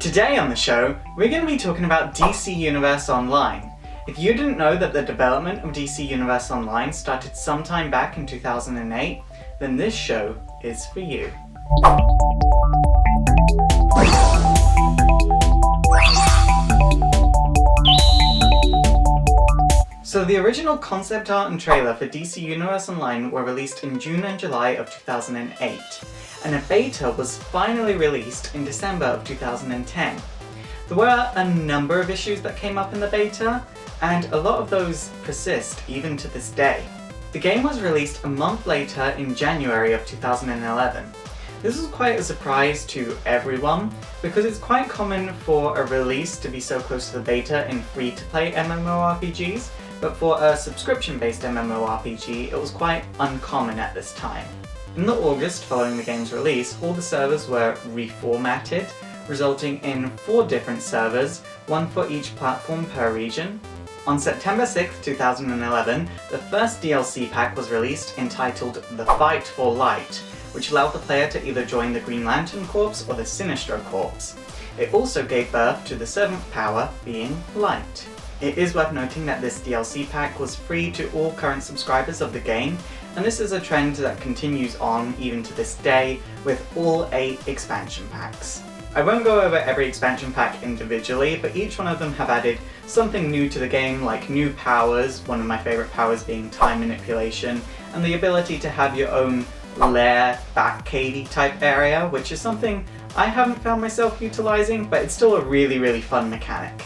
Today on the show, we're going to be talking about DC Universe Online. If you didn't know that the development of DC Universe Online started sometime back in 2008, then this show is for you. So the original concept art and trailer for DC Universe Online were released in June and July of 2008, and a beta was finally released in December of 2010. There were a number of issues that came up in the beta, and a lot of those persist even to this day. The game was released a month later in January of 2011. This was quite a surprise to everyone, because it's quite common for a release to be so close to the beta in free-to-play MMORPGs, but for a subscription-based MMORPG, it was quite uncommon at this time. In the August following the game's release, all the servers were reformatted, resulting in 4 different servers, one for each platform per region. On September 6, 2011, the first DLC pack was released entitled The Fight for Light, which allowed the player to either join the Green Lantern Corps or the Sinestro Corps. It also gave birth to the 7th power, being Light. It is worth noting that this DLC pack was free to all current subscribers of the game, and this is a trend that continues on even to this day with all 8 expansion packs. I won't go over every expansion pack individually, but each one of them have added something new to the game, like new powers, one of my favourite powers being time manipulation, and the ability to have your own lair, back cavey type area, which is something I haven't found myself utilising, but it's still a really fun mechanic.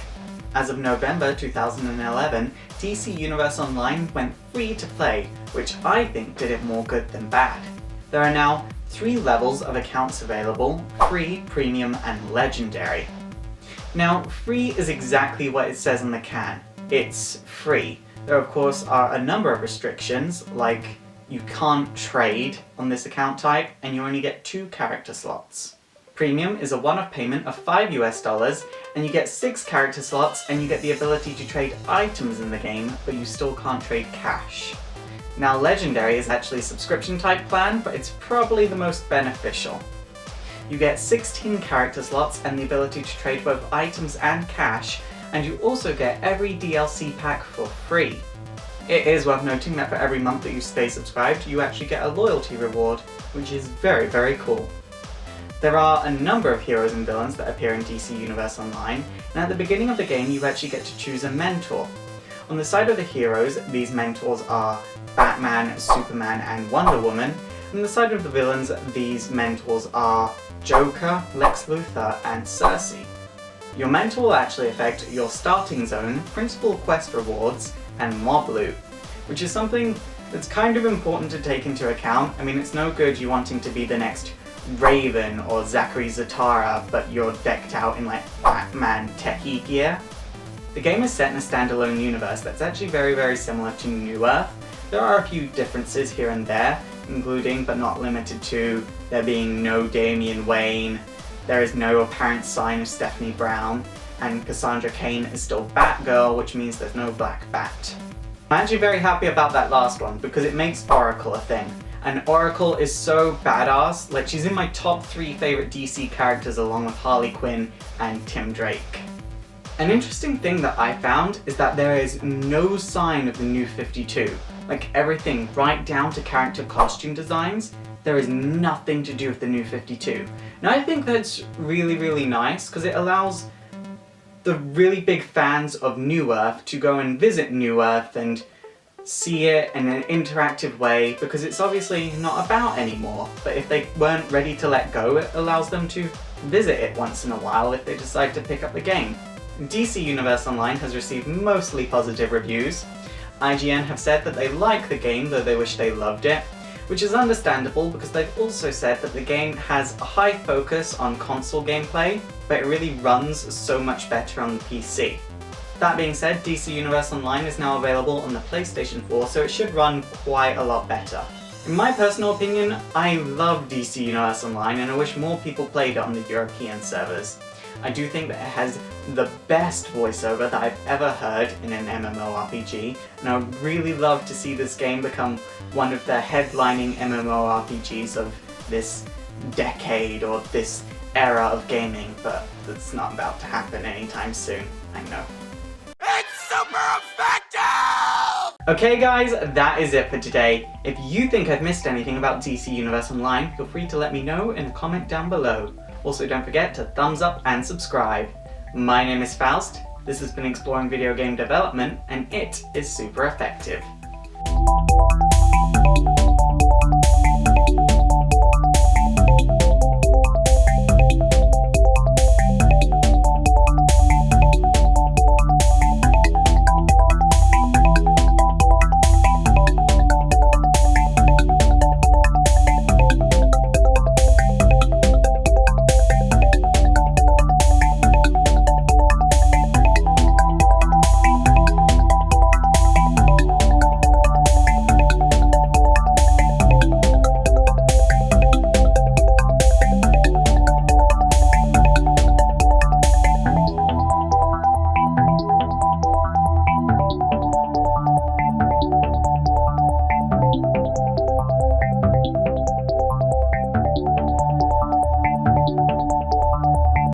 As of November 2011, DC Universe Online went free to play, which I think did it more good than bad. There are now 3 levels of accounts available: free, premium, and legendary. Now, free is exactly what it says on the can. It's free. There of course are a number of restrictions, like you can't trade on this account type, and you only get 2 character slots. Premium is a one-off payment of $5 and you get 6 character slots, and you get the ability to trade items in the game, but you still can't trade cash. Now, Legendary is actually a subscription type plan, but it's probably the most beneficial. You get 16 character slots and the ability to trade both items and cash, and you also get every DLC pack for free. It is worth noting that for every month that you stay subscribed, you actually get a loyalty reward, which is very cool. There are a number of heroes and villains that appear in DC Universe Online, and at the beginning of the game you actually get to choose a mentor. On the side of the heroes, these mentors are Batman, Superman, and Wonder Woman, and on the side of the villains, these mentors are Joker, Lex Luthor, and Cersei. Your mentor will actually affect your starting zone, principal quest rewards, and mob loot, which is something that's kind of important to take into account. I mean, it's no good you wanting to be the next Raven or Zachary Zatara, but you're decked out in like Batman techie gear. The game is set in a standalone universe that's actually very similar to New Earth. There are a few differences here and there, including but not limited to there being no Damian Wayne, there is no apparent sign of Stephanie Brown, and Cassandra Cain is still Batgirl, which means there's no Black Bat. I'm actually very happy about that last one because it makes Oracle a thing. And Oracle is so badass, like she's in my top 3 favourite DC characters along with Harley Quinn and Tim Drake. An interesting thing that I found is that there is no sign of the New 52. Like everything, right down to character costume designs, there is nothing to do with the New 52. Now I think that's really nice because it allows the really big fans of New Earth to go and visit New Earth and see it in an interactive way, because it's obviously not about anymore, but if they weren't ready to let go, it allows them to visit it once in a while if they decide to pick up the game. DC Universe Online has received mostly positive reviews. IGN have said that they like the game, though they wish they loved it, which is understandable because they've also said that the game has a high focus on console gameplay, but it really runs so much better on the PC. That being said, DC Universe Online is now available on the PlayStation 4, so it should run quite a lot better. In my personal opinion, I love DC Universe Online and I wish more people played it on the European servers. I do think that it has the best voiceover that I've ever heard in an MMORPG, and I would really love to see this game become one of the headlining MMORPGs of this decade or this era of gaming, but it's not about to happen anytime soon, I know. It's super effective! Okay guys, that is it for today. If you think I've missed anything about DC Universe Online, feel free to let me know in a comment down below. Also don't forget to thumbs up and subscribe. My name is Faust, this has been Exploring Video Game Development, and it is super effective.